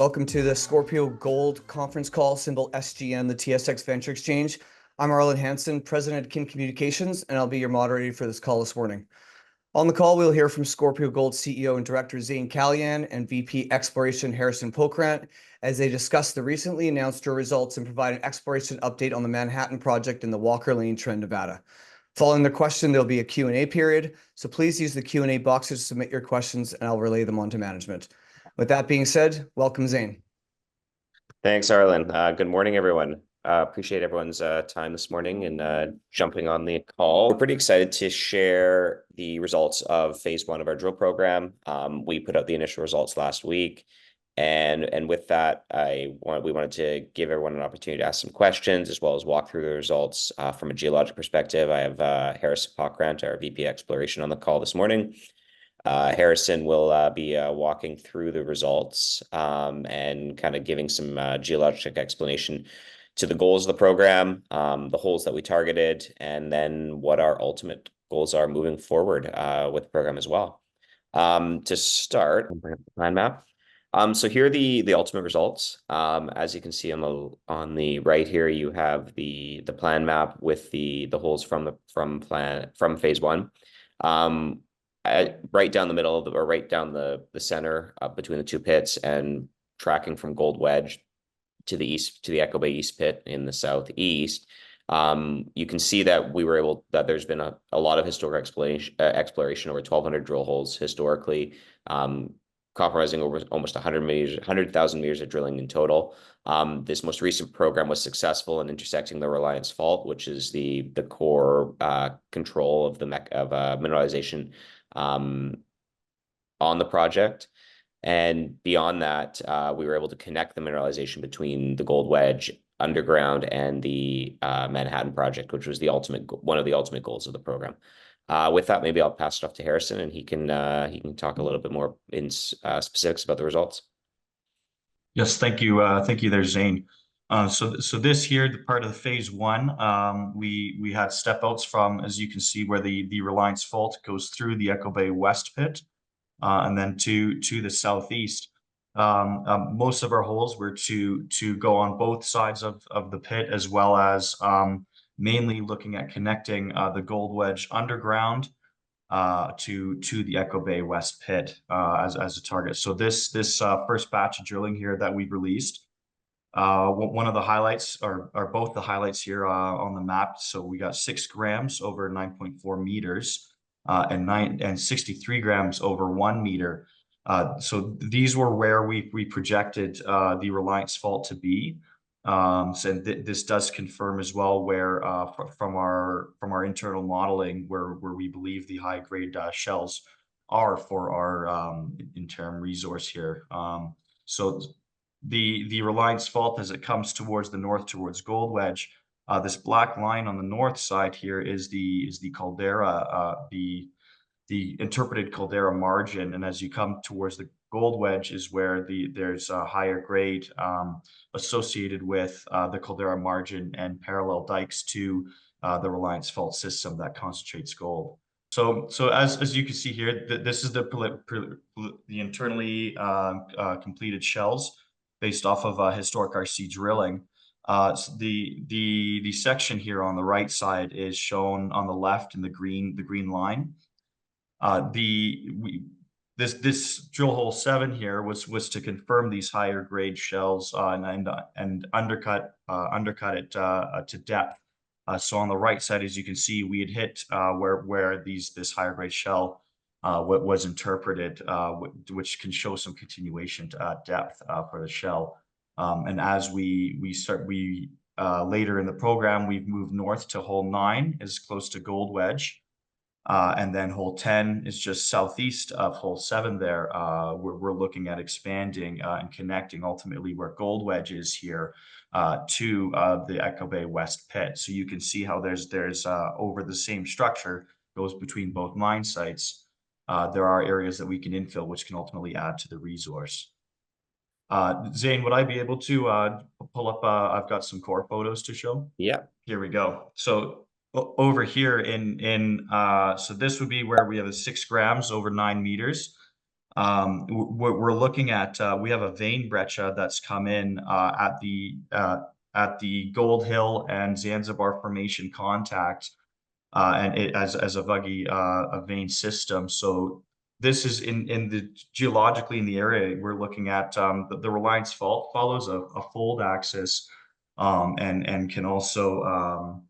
Welcome to the Scorpio Gold conference call, symbol SGN, the TSX Venture Exchange. I'm Arlen Hansen, President of Kin Communications, and I'll be your moderator for this call this morning. On the call, we'll hear from Scorpio Gold CEO and Director Zayn Kalyan and VP Exploration Harrison Pokrandt as they discuss the recently announced drill results and provide an exploration update on the Manhattan project in the Walker Lane Trend, Nevada. Following their question, there'll be a Q&A period, so please use the Q&A boxes to submit your questions and I'll relay them on to management. With that being said, welcome, Zayn. Thanks, Arlen. Good morning, everyone. Appreciate everyone's time this morning and jumping on the call. We're pretty excited to share the results of phase 1 of our drill program. We put out the initial results last week, and with that, we wanted to give everyone an opportunity to ask some questions as well as walk through the results from a geologic perspective. I have Harrison Pokrandt, our VP Exploration, on the call this morning. Harrison will be walking through the results and kind of giving some geologic explanation to the goals of the program, the holes that we targeted, and then what our ultimate goals are moving forward with the program as well. To start, I'll bring up the plan map. So here are the ultimate results. As you can see on the right here, you have the plan map with the holes from phase 1. Right down the middle or right down the center between the two pits, and tracking from Goldwedge to the east to the Echo Bay East pit in the southeast. You can see that there's been a lot of historic exploration, over 1,200 drill holes historically, comprising over almost 100,000 meters of drilling in total. This most recent program was successful in intersecting the Reliance Fault, which is the core control of mineralization on the project. And beyond that, we were able to connect the mineralization between the Goldwedge underground and the Manhattan project, which was one of the ultimate goals of the program. With that, maybe I'll pass it off to Harrison, and he can talk a little bit more in specifics about the results. Yes, thank you there, Zayn. So this here, the part of the phase 1, we had step outs from, as you can see, where the Reliance Fault goes through the Echo Bay West pit, and then to the southeast. Most of our holes were to go on both sides of the pit, as well as mainly looking at connecting the Goldwedge underground to the Echo Bay West pit as a target. So this first batch of drilling here that we've released, one of the highlights, or both the highlights here on the map. So we got 6 grams over 9.4 meters and 63 grams over 1 meter. So these were where we projected the Reliance Fault to be. So this does confirm as well where from our internal modeling where we believe the high grade shells are for our interim resource here. So the Reliance Fault, as it comes towards the north, towards Goldwedge, this black line on the north side here is the caldera, the interpreted caldera margin, and as you come towards the Goldwedge is where there's a higher grade associated with the caldera margin and parallel dikes to the Reliance Fault system that concentrates gold. So as you can see here, this is the internally completed shells based off of historic RC drilling. So the section here on the right side is shown on the left in the green line. This drill hole 7 here was to confirm these higher grade shells and undercut it to depth. So on the right side, as you can see, we had hit where this higher grade shell was interpreted, which can show some continuation to depth for the shell. And as we later in the program, we've moved north to hole 9, is close to Goldwedge. And then hole 10 is just southeast of hole 7 there. We're looking at expanding and connecting ultimately where Goldwedge is here to the Echo Bay West pit. So you can see how there's over the same structure goes between both mine sites. There are areas that we can infill, which can ultimately add to the resource. Zayn, would I be able to pull up? I've got some core photos to show. Yeah. Here we go. So over here so this would be where we have the 6 grams over 9 meters. We're looking at, we have a vein breccia that's come in at the Gold Hill and Zanzibar Formation contact, and it as a vuggy a vein system. So this is in the geologically in the area we're looking at. The Reliance Fault follows a fold axis, and can also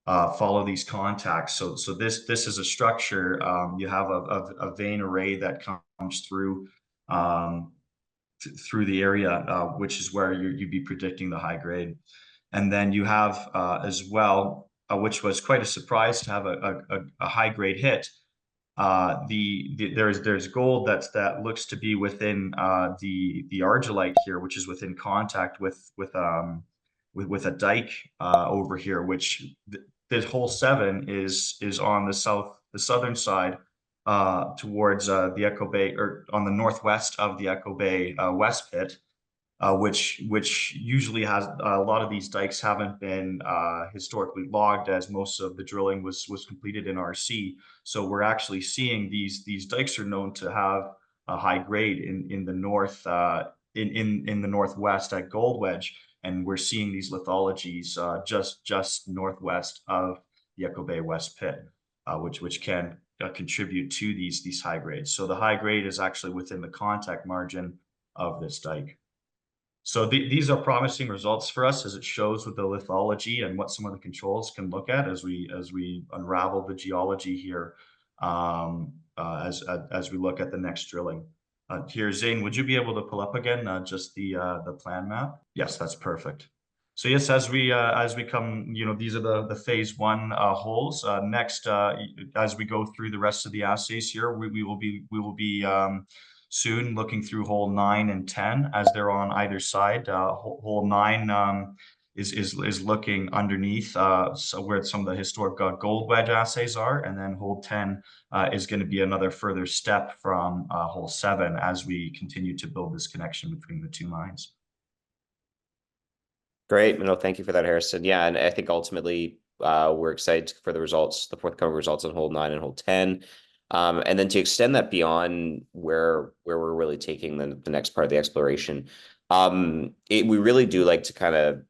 follow these contacts. So this is a structure. You have a vein array that comes through through the area, which is where you'd be predicting the high grade. And then you have as well, which was quite a surprise to have a high grade hit. There's gold that looks to be within the argillite here, which is within contact with a dike over here, which this hole 7 is on the southern side towards the Echo Bay, or on the northwest of the Echo Bay West Pit, which usually has a lot of these dikes haven't been historically logged, as most of the drilling was completed in RC. So we're actually seeing these dikes are known to have a high grade in the north in the northwest at Goldwedge, and we're seeing these lithologies just northwest of the Echo Bay West Pit, which can contribute to these high grades. So the high grade is actually within the contact margin of this dike. So these are promising results for us, as it shows with the lithology and what some of the controls can look at as we unravel the geology here, as we look at the next drilling. Here, Zayn, would you be able to pull up again just the plan map? Yes, that's perfect. So yes, as we come, these are the phase 1 holes. Next, as we go through the rest of the assays here, we will be soon looking through hole 9 and 10 as they're on either side. Hole 9 is looking underneath, so where some of the historic Goldwedge assays are, and then hole 10 is going to be another further step from hole 7 as we continue to build this connection between the two mines. Great. No, thank you for that, Harrison. Yeah, and I think ultimately we're excited for the results, the forthcoming results on hole 9 and hole 10. And then to extend that beyond where we're really taking the next part of the exploration, we really do like to kind of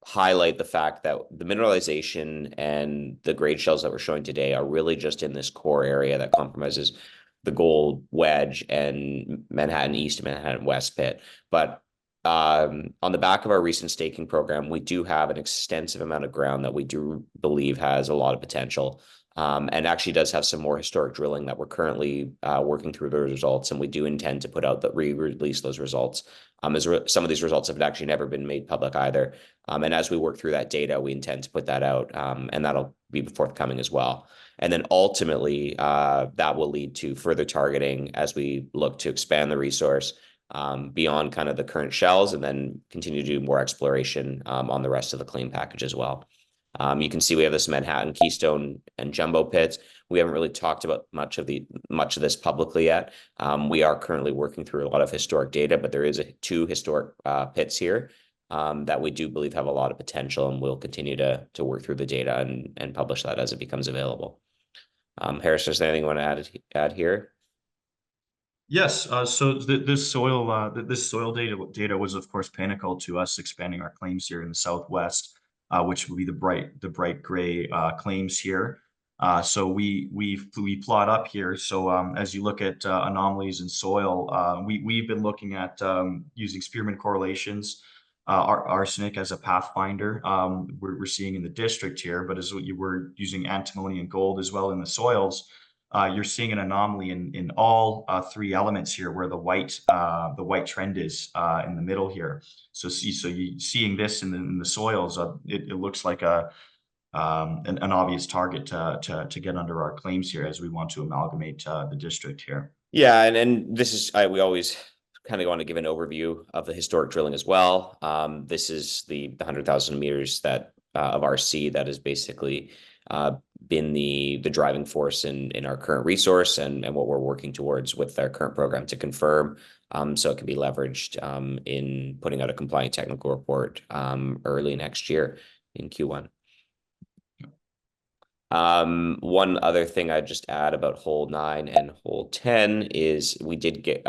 highlight the fact that the mineralization and the grade shells that we're showing today are really just in this core area that comprises the Goldwedge and Manhattan East and Manhattan West Pit. But on the back of our recent staking program, we do have an extensive amount of ground that we do believe has a lot of potential, and actually does have some more historic drilling that we're currently working through the results, and we do intend to put out that re-release those results. As some of these results have actually never been made public either, and as we work through that data, we intend to put that out, and that'll be forthcoming as well. And then ultimately, that will lead to further targeting as we look to expand the resource beyond kind of the current shells, and then continue to do more exploration on the rest of the claim package as well. You can see we have this Manhattan, Keystone, and Jumbo pits. We haven't really talked about much of this publicly yet. We are currently working through a lot of historic data, but there is 2 historic pits here that we do believe have a lot of potential, and we'll continue to work through the data and publish that as it becomes available. Harris, is there anything you want to add here? Yes, so this soil data was of course pinnacle to us expanding our claims here in the southwest, which will be the bright gray claims here. So we plot up here. So as you look at anomalies in soil, we've been looking at using Spearman correlations, arsenic as a pathfinder. We're seeing in the district here, but as you were using antimony and gold as well in the soils. You're seeing an anomaly in all 3 elements here, where the white trend is in the middle here. So you seeing this in the soils, it looks like an obvious target to get under our claims here as we want to amalgamate the district here. Yeah, and this is we always kind of want to give an overview of the historic drilling as well. This is the 100,000 meters that of RC that has basically been the driving force in our current resource and what we're working towards with our current program to confirm, so it can be leveraged in putting out a compliant technical report early next year in Q1. One other thing I'd just add about hole 9 and hole 10 is we did get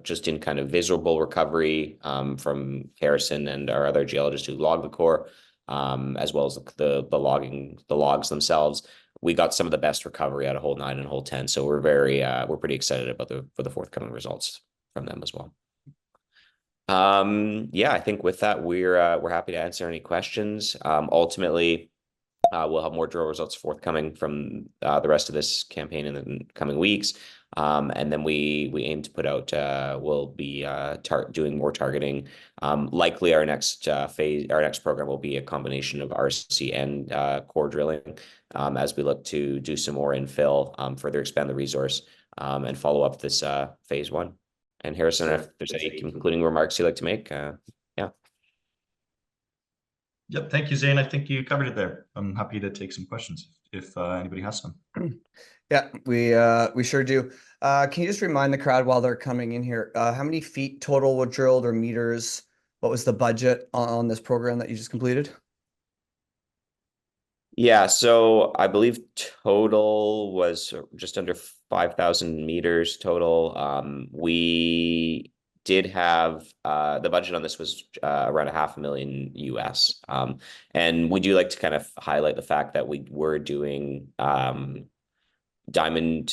just in kind of visual recovery from Harrison and our other geologists who logged the core, as well as the logs themselves. We got some of the best recovery out of hole 9 and hole 10. So we're pretty excited about the forthcoming results from them as well. Yeah, I think with that we're happy to answer any questions. Ultimately, we'll have more drill results forthcoming from the rest of this campaign in the coming weeks. And then we aim to put out, we'll be doing more targeting. Likely our next our next program will be a combination of RC and core drilling as we look to do some more infill, further expand the resource, and follow up this phase 1. And Harrison, if there's any concluding remarks you'd like to make, yeah. Yep, thank you, Zayn. I think you covered it there. I'm happy to take some questions if anybody has some. Yeah, we sure do. Can you just remind the crowd while they're coming in here, how many feet total were drilled or meters? What was the budget on this program that you just completed? Yeah, so I believe total was just under 5,000 meters total. We did have the budget on this was around $500,000 US. And we do like to kind of highlight the fact that we were doing diamond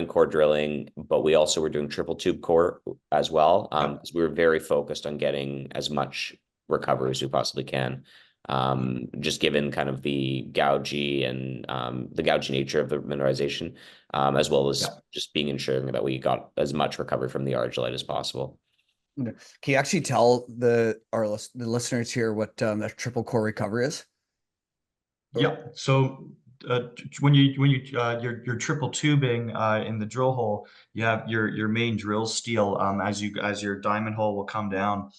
core drilling, but we also were doing triple tube core as well. Because we were very focused on getting as much recovery as we possibly can. Just given kind of the gougy and the gougy nature of the mineralization, as well as just ensuring that we got as much recovery from the argillite as possible. Can you actually tell the listeners here what that triple core recovery is? Yeah. So when you're triple tubing in the drill hole, you have your main drill steel. As your diamond hole will come down,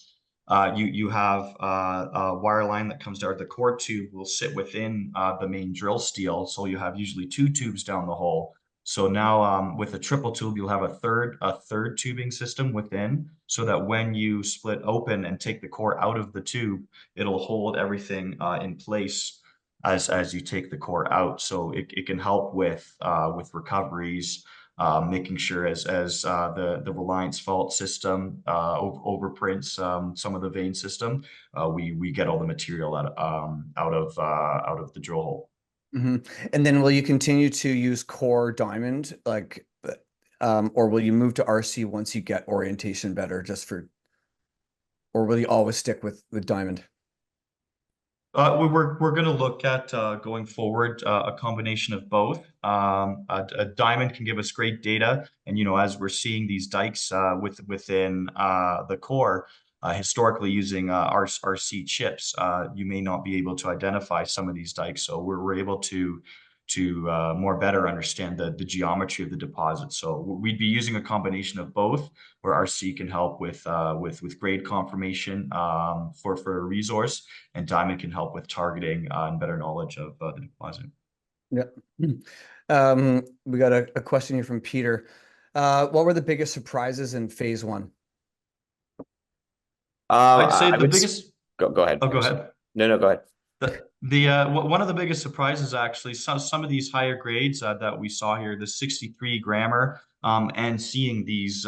you have a wire line that comes down. The core tube will sit within the main drill steel, so you have usually 2 tubes down the hole. So now with a triple tube, you'll have a third tubing system within, so that when you split open and take the core out of the tube, it'll hold everything in place as you take the core out. So it can help with recoveries. Making sure as the Reliance fault system overprints some of the vein system, we get all the material out of the drill hole. Mm-hmm. And then will you continue to use core diamond, like, or will you move to RC once you get orientation better, or will you always stick with diamond? We're going to look at going forward a combination of both. A diamond can give us great data, and as we're seeing these dikes within the core, historically using RC chips, you may not be able to identify some of these dikes. So we're able to more better understand the geometry of the deposit. So we'd be using a combination of both, where RC can help with grade confirmation for a resource, and diamond can help with targeting and better knowledge of the deposit. Yeah. We got a question here from Peter. What were the biggest surprises in phase 1? I'd say the biggest. Go ahead. Oh, go ahead. No, go ahead. One of the biggest surprises, actually, some of these higher grades that we saw here, the 63 grammer, and seeing these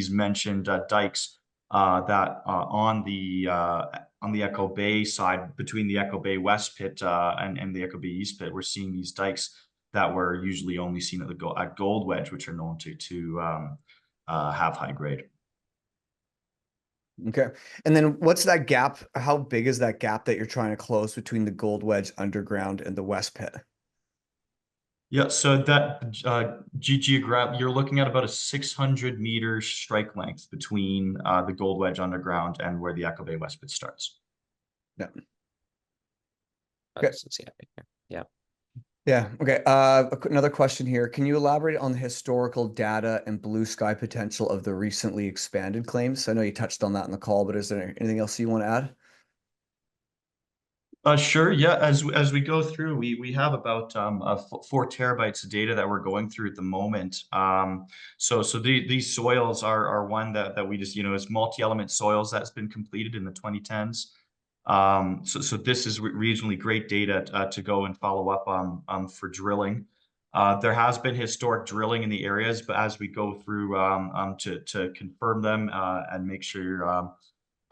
mentioned dikes that on the Echo Bay side, between the Echo Bay West pit and the Echo Bay East pit, we're seeing these dikes that were usually only seen at Goldwedge, which are known to have high grade. Okay. And then what's that gap? How big is that gap that you're trying to close between the Goldwedge underground and the West pit? Yeah, so that you're looking at about a 600-meter strike length between the Goldwedge underground and where the Echo Bay West pit starts. Yeah. Okay. Yeah. Yeah. Okay. Another question here. Can you elaborate on the historical data and blue sky potential of the recently expanded claims? I know you touched on that in the call, but is there anything else you want to add? Sure. Yeah. As we go through, we have about 4 terabytes of data that we're going through at the moment. So these soils are one that we just, as multi-element soils that's been completed in the 2010s. So this is regionally great data to go and follow up on for drilling. There has been historic drilling in the areas, but as we go through to confirm them and make sure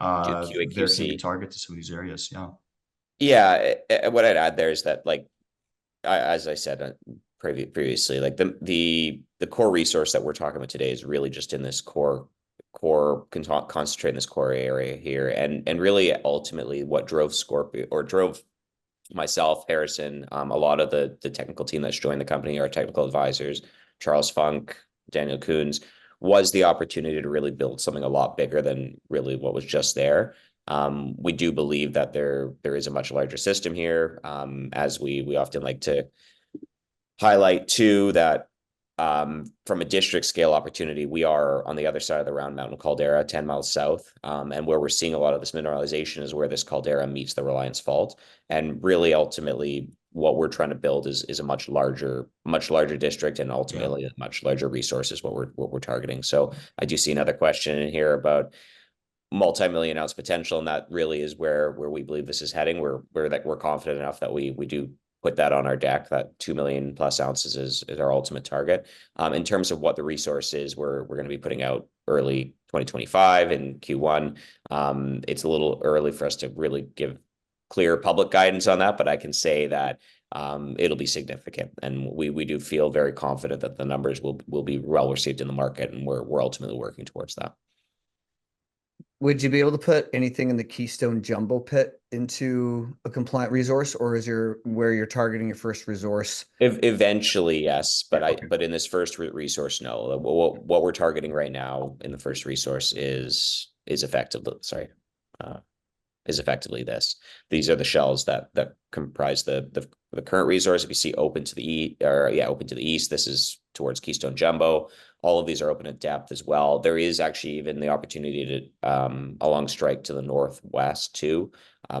Do there can be QAQC. target to some of these areas. Yeah. Yeah, what I'd add there is that, like, as I said previously, like the core resource that we're talking about today is really just in this concentrate in this core area here, and really ultimately what drove Scorpio, or drove myself, Harrison, a lot of the technical team that's joined the company, our technical advisors, Charles Funk, Daniel Coons, was the opportunity to really build something a lot bigger than really what was just there. We do believe that there is a much larger system here, as we often like to highlight too, that from a district scale opportunity, we are on the other side of the Round Mountain caldera, 10 miles south. And where we're seeing a lot of this mineralization is where this caldera meets the Reliance Fault. And really, ultimately, what we're trying to build is a much larger district, and ultimately a much larger resource is what we're targeting. So I do see another question in here about multi-million ounce potential, and that really is where we believe this is heading. We're confident enough that we do put that on our deck, that 2 million plus ounces is our ultimate target. In terms of what the resource is, we're going to be putting out early 2025 in Q1. It's a little early for us to really give clear public guidance on that, but I can say that it'll be significant, and we do feel very confident that the numbers will be well received in the market, and we're ultimately working towards that. Would you be able to put anything in the Keystone Jumbo pit into a compliant resource, or is where you're targeting your first resource? Eventually, yes, but Okay. but in this first resource, no. What we're targeting right now in the first resource is effectively, is effectively this. These are the shells that comprise the current resource. If you see open to the open to the east, this is towards Keystone Jumbo. All of these are open at depth as well. There is actually even the opportunity to along strike to the northwest too.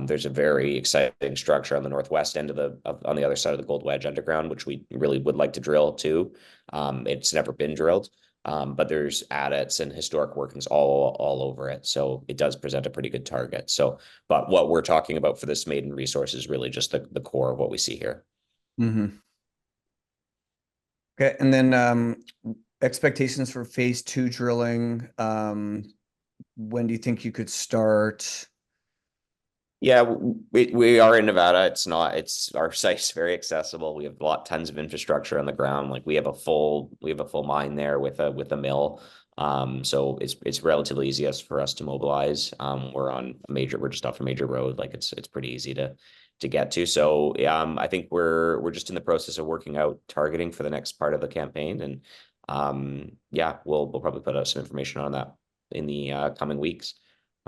There's a very exciting structure on the northwest end on the other side of the Goldwedge underground, which we really would like to drill too. It's never been drilled. But there's adits and historic workings all over it. So it does present a pretty good target. So, but what we're talking about for this maiden resource is really just the core of what we see here. Mm-hmm. Okay. And then expectations for phase 2 drilling. When do you think you could start? Yeah, we are in Nevada. Our site's very accessible. We have tons of infrastructure on the ground. Like we have a full mine there with a mill. So it's relatively easy for us to mobilize. We're just off a major road. Like it's pretty easy to get to. So I think we're just in the process of working out targeting for the next part of the campaign, and we'll probably put out some information on that in the coming weeks,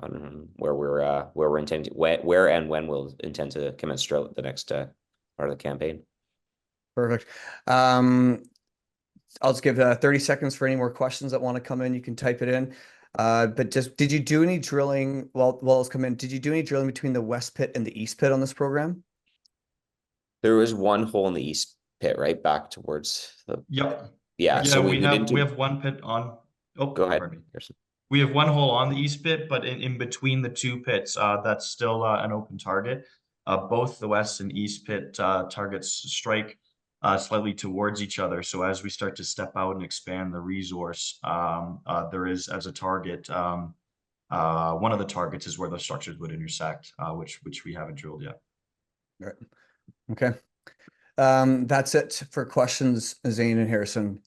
on where and when we'll intend to commence the next part of the campaign. Perfect. I'll just give 30 seconds for any more questions that want to come in. You can type it in. But did you do any drilling while it's come in? Did you do any drilling between the west pit and the east pit on this program? There was one hole in the east pit, right back towards the. Yep. Yeah. So we have one pit on. Oh, go ahead. Pardon me. We have one hole on the east pit, but in between the two pits, that's still an open target. Both the west and east pit targets strike slightly towards each other. So as we start to step out and expand the resource, there is, as a target, one of the targets is where the structures would intersect, which we haven't drilled yet. Right. Okay. That's it for questions, Zayn and Harrison.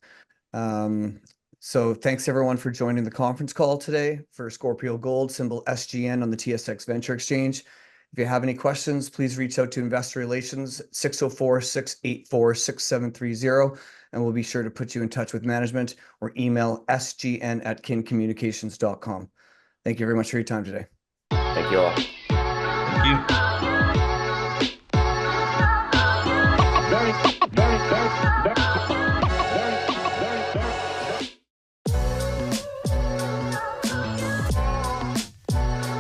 So thanks everyone for joining the conference call today for Scorpio Gold, symbol SGN on the TSX Venture Exchange. If you have any questions, please reach out to Investor Relations 604-684-6730, and we'll be sure to put you in touch with management, or email sgn@kincommunications.com. Thank you very much for your time today. Thank you all. Thank you.